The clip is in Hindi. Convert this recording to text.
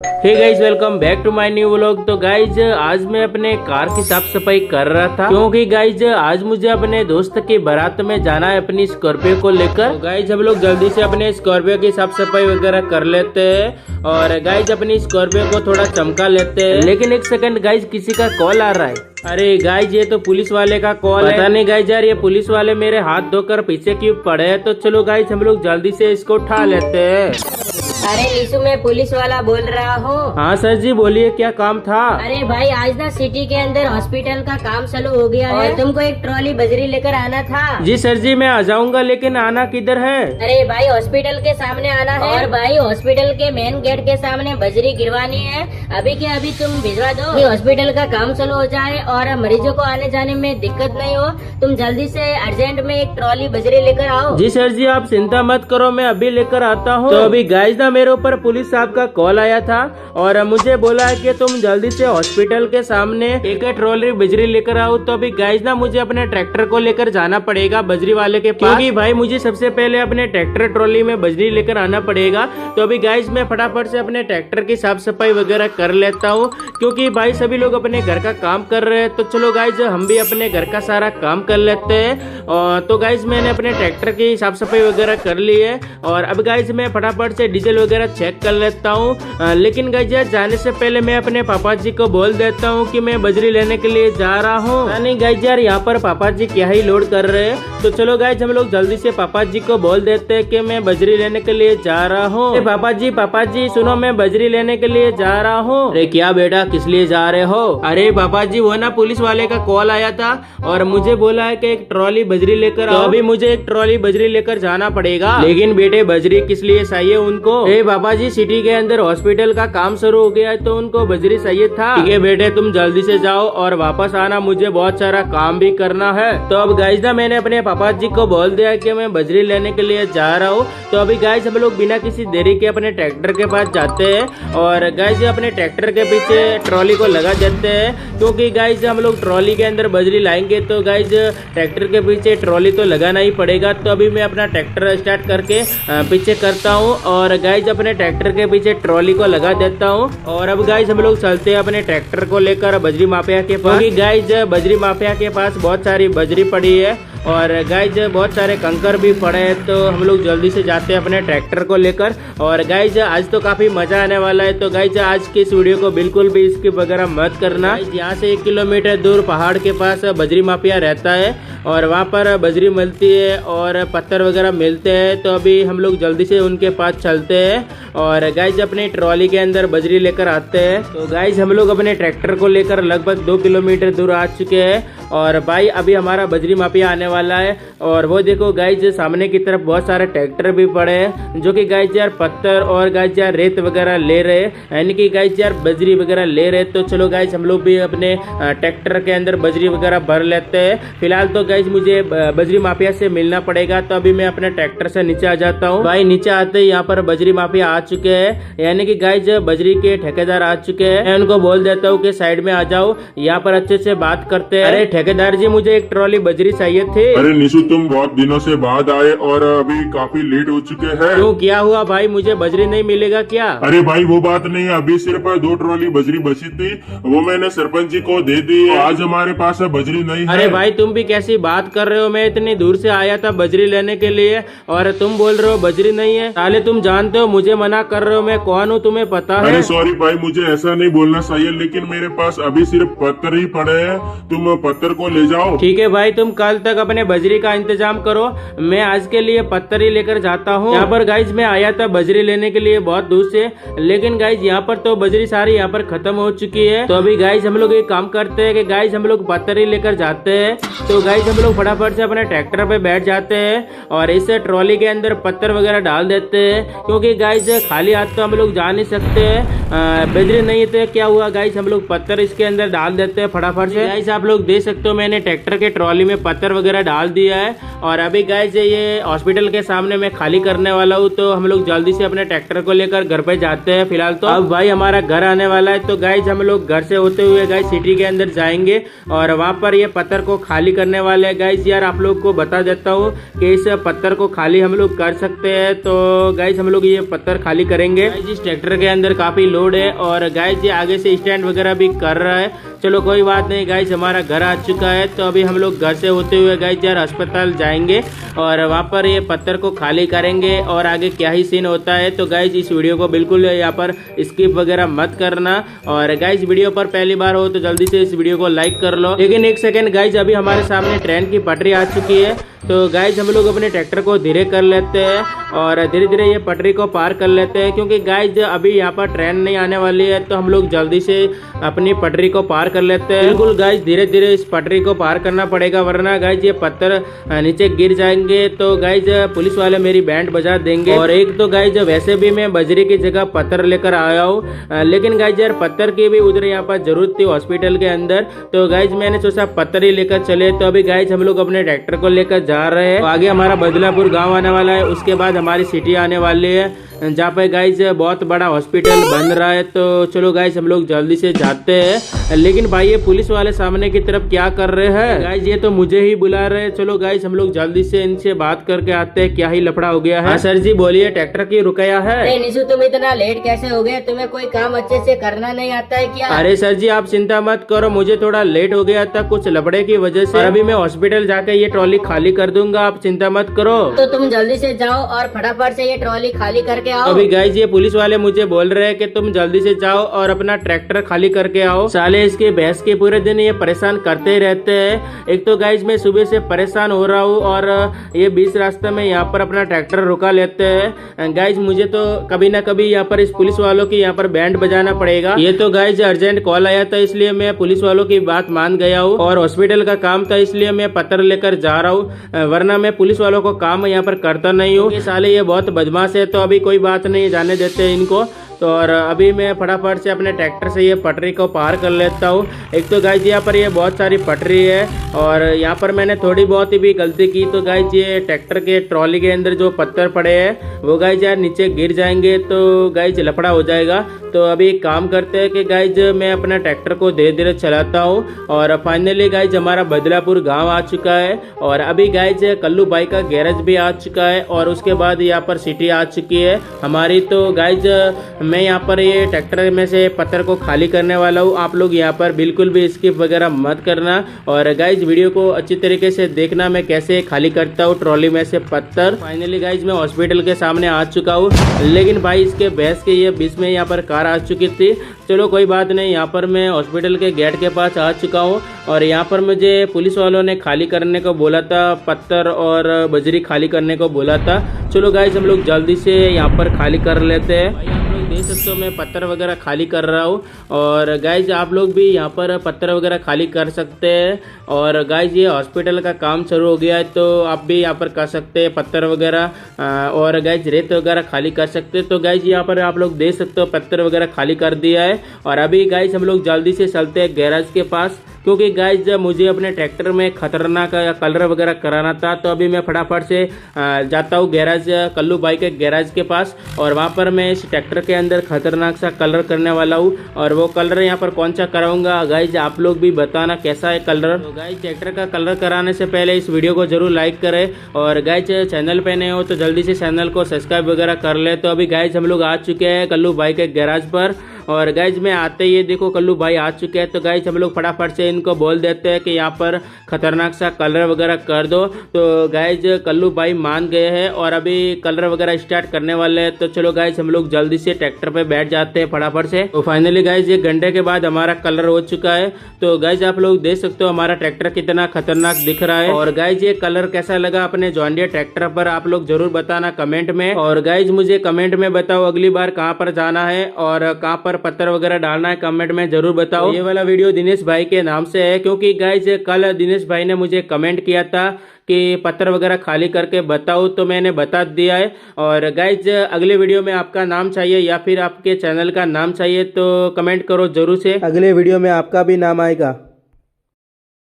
Hey guys, welcome back to my new vlog. तो गाइज आज मैं अपने कार की साफ सफाई कर रहा था, क्योंकि गाइज आज मुझे अपने दोस्त की बारात में जाना है अपनी स्कॉर्पियो को लेकर। तो गाइज हम लोग जल्दी से अपने स्कॉर्पियो की साफ सफाई वगैरह कर लेते हैं और गाइज अपनी स्कॉर्पियो को थोड़ा चमका लेते हैं। लेकिन एक सेकंड गाइज, किसी का कॉल आ रहा है। अरे गाइज ये तो पुलिस वाले का कॉल है। पता नहीं गाइज यार, ये पुलिस वाले मेरे हाथ धोकर पीछे क्यों पड़े हैं। तो चलो गाइज हम लोग जल्दी से इसको उठा लेते हैं। अरे लीसू, मैं पुलिस वाला बोल रहा हूँ। हाँ सर जी बोलिए, क्या काम था? अरे भाई, आज ना सिटी के अंदर हॉस्पिटल का काम चालू हो गया है, तुमको एक ट्रॉली बजरी लेकर आना था। जी सर जी, मैं आ जाऊंगा, लेकिन आना किधर है? अरे भाई, हॉस्पिटल के सामने आना है। और भाई हॉस्पिटल के मेन गेट के सामने बजरी गिरवानी है। अभी के अभी तुम भिजवा दो कि हॉस्पिटल का काम चालू हो जाए और मरीजों को आने जाने में दिक्कत नहीं हो। तुम जल्दी से अर्जेंट में एक ट्रॉली बजरी लेकर आओ। जी सर जी, आप चिंता मत करो, मैं अभी लेकर आता हूँ। तो अभी गाइज ना मेरे ऊपर पुलिस साहब का कॉल आया था और मुझे बोला है कि तुम जल्दी से हॉस्पिटल के सामने एक ट्रॉली बजरी लेकर आओ। तो अभी गाइज ना मुझे अपने ट्रैक्टर को लेकर जाना पड़ेगा बजरी वाले के पास, क्योंकि भाई मुझे सबसे पहले अपने ट्रैक्टर ट्रॉली में बजरी लेकर आना पड़ेगा। तो अभी गाइज मैं फटाफट से अपने ट्रैक्टर की साफ सफाई वगैरह कर लेता हूँ, क्योंकि भाई सभी लोग अपने घर का काम कर रहे हैं। तो चलो गाइज हम भी अपने घर का सारा काम कर लेते हैं। तो गाइज मैंने अपने ट्रैक्टर की साफ सफाई वगैरह कर ली है और अब गाइज मैं फटाफट से डीजल वगैरह चेक कर लेता हूँ। लेकिन गाइज यार, जाने से पहले मैं अपने पापा जी को बोल देता हूँ कि मैं बजरी लेने के लिए जा रहा हूँ। नहीं गाइज यार, यहाँ पर पापा जी क्या ही लोड कर रहे हैं। तो चलो गाइज हम लोग जल्दी से पापा जी को बोल देते हैं कि मैं बजरी लेने के लिए जा रहा हूँ। पापा जी सुनो, मैं बजरी लेने के लिए जा रहा हूँ। अरे क्या बेटा, किस लिए जा रहे हो? अरे पापा जी, वो ना पुलिस वाले का कॉल आया था और मुझे बोला है कि एक ट्रॉली बजरी लेकर आओ। अभी मुझे एक ट्रॉली बजरी लेकर जाना पड़ेगा। लेकिन बेटे बजरी किस लिए चाहिए उनको? पापा जी, सिटी के अंदर हॉस्पिटल का काम शुरू हो गया है तो उनको बजरी चाहिए था। ठीक है बेटे, तुम जल्दी से जाओ और वापस आना, मुझे बहुत सारा काम भी करना है। तो अब गाइज ना मैंने अपने पापा जी को बोल दिया कि मैं बजरी लेने के लिए जा रहा हूँ। तो अभी गाइज हम लोग बिना किसी देरी के अपने ट्रैक्टर के पास जाते हैं और गाइज अपने ट्रैक्टर के पीछे ट्रॉली को लगा देते हैं, क्योंकि गाइज हम लोग ट्रॉली के अंदर बजरी लाएंगे तो गाइज ट्रैक्टर के पीछे ट्रॉली तो लगाना ही पड़ेगा। तो अभी मैं अपना ट्रैक्टर स्टार्ट करके पीछे करता हूँ और गाइज अपने ट्रैक्टर के पीछे ट्रॉली को लगा देता हूँ। और अब गाइज हम लोग चलते हैं अपने ट्रैक्टर को लेकर बजरी माफिया के पास, क्योंकि गाइज बजरी माफिया के पास बहुत सारी बजरी पड़ी है और गाइज बहुत सारे कंकर भी पड़े हैं। तो हम लोग जल्दी से जाते हैं अपने ट्रैक्टर को लेकर। और गाइज आज तो काफी मजा आने वाला है। तो गाइज आज की इस वीडियो को बिल्कुल भी स्किप वगैरह मत करना। यहाँ से 1 किलोमीटर दूर पहाड़ के पास बजरी माफिया रहता है और वहाँ पर बजरी मिलती है और पत्थर वगैरह मिलते हैं। तो अभी हम लोग जल्दी से उनके पास चलते हैं और गाइज अपने ट्रॉली के अंदर बजरी लेकर आते हैं। तो गाइज हम लोग अपने ट्रैक्टर को लेकर लगभग 2 किलोमीटर दूर आ चुके हैं और भाई अभी हमारा बजरी माफिया आने वाला है। और वो देखो गाइज सामने की तरफ बहुत सारे ट्रैक्टर भी पड़े हैं, जो कि गाइज यार पत्थर और गाइज यार रेत वगैरह ले रहे हैं, यानी कि गाइज यार बजरी वगैरह ले रहे। तो चलो गाइज हम लोग भी अपने ट्रैक्टर के अंदर बजरी वगैरह भर लेते हैं। फिलहाल तो गाइज मुझे बजरी माफिया से मिलना पड़ेगा। तो अभी मैं अपने ट्रैक्टर से नीचे आ जाता हूँ। भाई नीचे आते ही यहाँ पर बजरी माफिया आ चुके हैं, यानी कि गाइज बजरी के ठेकेदार आ चुके हैं। मैं उनको बोल देता हूँ कि साइड में आ जाओ, यहाँ पर अच्छे से बात करते हैं। अरे ठेकेदार जी, मुझे एक ट्रॉली बजरी चाहिए थी। अरे निशु, तुम बहुत दिनों से बाद आए और अभी काफी लेट हो चुके हैं। क्यों, क्या हुआ भाई? मुझे बजरी नहीं मिलेगा क्या? अरे भाई वो बात नहीं है, अभी सिर्फ 2 ट्रॉली बजरी बची थी, वो मैंने सरपंच जी को दे दी। आज हमारे पास बजरी नहीं है। अरे भाई तुम भी कैसी बात कर रहे हो? मैं इतनी दूर से आया था बजरी लेने के लिए और तुम बोल रहे हो बजरी नहीं है। साले तुम जानते हो मुझे मना कर रहे हो, मैं कौन हूँ तुम्हें पता है? अरे सॉरी भाई, मुझे ऐसा नहीं बोलना चाहिए, लेकिन मेरे पास अभी सिर्फ पत्थर ही पड़े हैं, तुम पत्थर को ले जाओ। ठीक है भाई, तुम कल तक अपने बजरी का इंतजाम करो, मैं आज के लिए पत्थर ही लेकर जाता हूँ। यहाँ पर गाइज मैं आया था बजरी लेने के लिए बहुत दूर से, लेकिन गाइज यहाँ पर तो बजरी सारी यहाँ पर खत्म हो चुकी है। तो अभी गाइज हम लोग एक काम करते हैं कि गाइज हम लोग पत्थर ही लेकर जाते हैं। तो गाइज हम लोग फटाफट से अपने ट्रैक्टर पे बैठ जाते हैं और इस ट्रॉली के अंदर पत्थर वगैरह डाल देते हैं, क्योंकि गाइज खाली हाथ तो हम लोग जा नहीं सकते हैं। बजरी नहीं है तो क्या हुआ गाइज, हम लोग पत्थर इसके अंदर डाल देते हैं फटाफट से। गाइज आप लोग देख सकते हो मैंने ट्रैक्टर के ट्रॉली में पत्थर वगैरह वगैरह डाल दिया है और अभी गाइज ये हॉस्पिटल के सामने मैं खाली करने वाला हूँ। तो हम लोग जल्दी से अपने ट्रैक्टर को लेकर घर पे जाते हैं। फिलहाल तो अब भाई हमारा घर आने वाला है। तो गाइज हम लोग घर से होते हुए गाइज सिटी के अंदर जाएंगे और वहाँ पर ये पत्थर को खाली करने वाले हैं। गाइज यार आप लोग को बता देता हूँ कि इस पत्थर को खाली हम लोग कर सकते हैं। तो गाइज हम लोग ये पत्थर खाली करेंगे। इस ट्रैक्टर के अंदर काफी लोड है और गाइज ये आगे से स्टैंड वगैरह भी कर रहा है। चलो कोई बात नहीं गाइज, हमारा घर आ चुका है। तो अभी हम लोग घर से होते हुए गाइज यार अस्पताल जाएंगे और वहाँ पर ये पत्थर को खाली करेंगे और आगे क्या ही सीन होता है। तो गाइज इस वीडियो को बिल्कुल यहाँ पर स्किप वगैरह मत करना और गाइज वीडियो पर पहली बार हो तो जल्दी से इस वीडियो को लाइक कर लो। लेकिन एक सेकेंड गाइज, अभी हमारे सामने ट्रेन की पटरी आ चुकी है। तो गाइज हम लोग अपने ट्रैक्टर को धीरे कर लेते हैं और धीरे धीरे ये पटरी को पार कर लेते हैं, क्योंकि गाइज अभी यहाँ पर ट्रेन नहीं आने वाली है। तो हम लोग जल्दी से अपनी पटरी को पार कर लेते हैं। बिल्कुल गाइज धीरे धीरे इस पटरी को पार करना पड़ेगा, वरना गाइज ये पत्थर नीचे गिर जाएंगे। तो गाइज पुलिस वाले मेरी बैंड बजा देंगे। और एक तो गाइज वैसे भी मैं बजरी की जगह पत्थर लेकर आया हूँ, लेकिन गाइज यार पत्थर की भी उधर यहाँ पर जरूरत थी हॉस्पिटल के अंदर। तो गाइज मैंने सोचा पत्थर ही लेकर चले। तो अभी गाइज हम लोग अपने ट्रैक्टर को लेकर जा रहे हैं। तो आगे हमारा बदलापुर गांव आने वाला है, उसके बाद हमारी सिटी आने वाली है जहाँ पे गाइज बहुत बड़ा हॉस्पिटल बन रहा है। तो चलो गाइज हम लोग जल्दी से जाते हैं। लेकिन भाई ये पुलिस वाले सामने की तरफ क्या कर रहे हैं गाइज, ये तो मुझे ही बुला रहे हैं। चलो गाइज हम लोग जल्दी से इनसे बात करके आते हैं, क्या ही लफड़ा हो गया है। हाँ सर जी बोलिए, ट्रैक्टर की रुकया है। निशु तुम इतना लेट कैसे हो गए? तुम्हें कोई काम अच्छे से करना नहीं आता है क्या? अरे सर जी आप चिंता मत करो, मुझे थोड़ा लेट हो गया था कुछ लफड़े की वजह से। अभी मैं हॉस्पिटल जाके ये ट्रॉली खाली कर दूंगा, आप चिंता मत करो। तो तुम जल्दी से जाओ और फटाफट से ये ट्रॉली खाली करके आओ। अभी गाइज ये पुलिस वाले मुझे बोल रहे हैं कि तुम जल्दी से जाओ और अपना ट्रैक्टर खाली करके आओ। साले इसके भैंस के पूरे दिन ये परेशान करते ही रहते हैं। एक तो गाइज मैं सुबह से परेशान हो रहा हूँ और ये बीच रास्ते में यहाँ पर अपना ट्रैक्टर रुका लेते हैं। गाइज मुझे तो कभी ना कभी यहाँ पर इस पुलिस वालों की यहाँ पर बैंड बजाना पड़ेगा। ये तो गाइज अर्जेंट कॉल आया था, इसलिए मैं पुलिस वालों की बात मान गया हूँ और हॉस्पिटल का काम था इसलिए मैं पत्थर लेकर जा रहा हूँ, वरना मैं पुलिस वालों को काम यहाँ पर करता नहीं हूँ। ये साले ये बहुत बदमाश है। तो अभी कोई बात नहीं, जाने देते हैं इनको। तो और अभी मैं फटाफट से अपने ट्रैक्टर से ये पटरी को पार कर लेता हूँ। एक तो गाइज यहाँ पर ये बहुत सारी पटरी है और यहाँ पर मैंने थोड़ी बहुत ही भी गलती की। तो गाइज ये ट्रैक्टर के ट्रॉली के अंदर जो पत्थर पड़े हैं वो गाइज यार नीचे गिर जाएंगे, तो गाइज लफड़ा हो जाएगा। तो अभी एक काम करते हैं कि गाइज मैं अपना ट्रैक्टर को धीरे धीरे चलाता हूँ और फाइनली गाइज हमारा बदलापुर गाँव आ चुका है और अभी गाइज कल्लू भाई का गैरेज भी आ चुका है और उसके बाद यहाँ पर सिटी आ चुकी है हमारी। तो गाइज मैं यहाँ पर ये ट्रैक्टर में से पत्थर को खाली करने वाला हूँ। आप लोग यहाँ पर बिल्कुल भी स्किप वगैरह मत करना और गाइज वीडियो को अच्छी तरीके से देखना मैं कैसे खाली करता हूँ ट्रॉली में से पत्थर। फाइनली गाइज मैं हॉस्पिटल के सामने आ चुका हूँ, लेकिन भाई इसके भैंस के ये बीच में यहाँ पर कार आ चुकी थी। चलो कोई बात नहीं, यहाँ पर मैं हॉस्पिटल के गेट के पास आ चुका हूँ और यहाँ पर मुझे पुलिस वालों ने खाली करने को बोला था, पत्थर और बजरी खाली करने को बोला था। चलो गाइज हम लोग जल्दी से यहाँ पर खाली कर लेते हैं। देख सकते हो मैं पत्थर वगैरह खाली कर रहा हूँ और गाइज आप लोग भी यहाँ पर पत्थर वगैरह खाली कर सकते हैं। और गाइज ये हॉस्पिटल का काम शुरू हो गया है तो आप भी यहाँ पर कर सकते हैं पत्थर वगैरह और गाइज रेत वगैरह खाली कर सकते हैं। तो गाइज यहाँ पर आप लोग देख सकते हो पत्थर वगैरह खाली कर दिया है और अभी गाइज हम लोग जल्दी से चलते हैं गैराज के पास, क्योंकि गाइज मुझे अपने ट्रैक्टर में खतरनाक कलर वगैरह कराना था। तो अभी मैं फटाफट से जाता हूँ गैराज, कल्लू भाई के गैराज के पास और वहाँ पर मैं इस ट्रैक्टर के अंदर खतरनाक सा कलर करने वाला हूँ और वो कलर यहाँ पर कौन सा कराऊंगा गाइज आप लोग भी बताना कैसा है कलर। तो गाइज ट्रैक्टर का कलर कराने से पहले इस वीडियो को जरूर लाइक करें और गाइज चैनल पे नए हो तो जल्दी से चैनल को सब्सक्राइब वगैरह कर ले। तो अभी गाइज हम लोग आ चुके हैं कल्लू भाई के गैराज पर और गाइज मैं आते ही देखो कल्लू भाई आ चुके हैं। तो गाइज हम लोग फटाफट से इनको बोल देते हैं कि यहाँ पर खतरनाक सा कलर वगैरह कर दो। तो गाइज कल्लू भाई मान गए हैं और अभी कलर वगैरह स्टार्ट करने वाले हैं। तो चलो गाइज हम लोग जल्दी से ट्रैक्टर पे बैठ जाते हैं फटाफट से। तो फाइनली गाइज 1 घंटे के बाद हमारा कलर हो चुका है। तो गाइज आप लोग देख सकते हो हमारा ट्रैक्टर कितना खतरनाक दिख रहा है। और गाइज ये कलर कैसा लगा अपने जॉन डियर ट्रैक्टर पर आप लोग जरूर बताना कमेंट में। और गाइज मुझे कमेंट में बताओ अगली बार कहाँ पर जाना है और कहाँ पर पत्थर वगैरह डालना है, कमेंट में जरूर बताओ। ये वाला वीडियो दिनेश भाई के नाम से है, क्योंकि गाइज कल दिनेश भाई ने मुझे कमेंट किया था कि पत्थर वगैरह खाली करके बताओ, तो मैंने बता दिया है। और गाइज अगले वीडियो में आपका नाम चाहिए या फिर आपके चैनल का नाम चाहिए तो कमेंट करो जरूर से, अगले वीडियो में आपका भी नाम आएगा।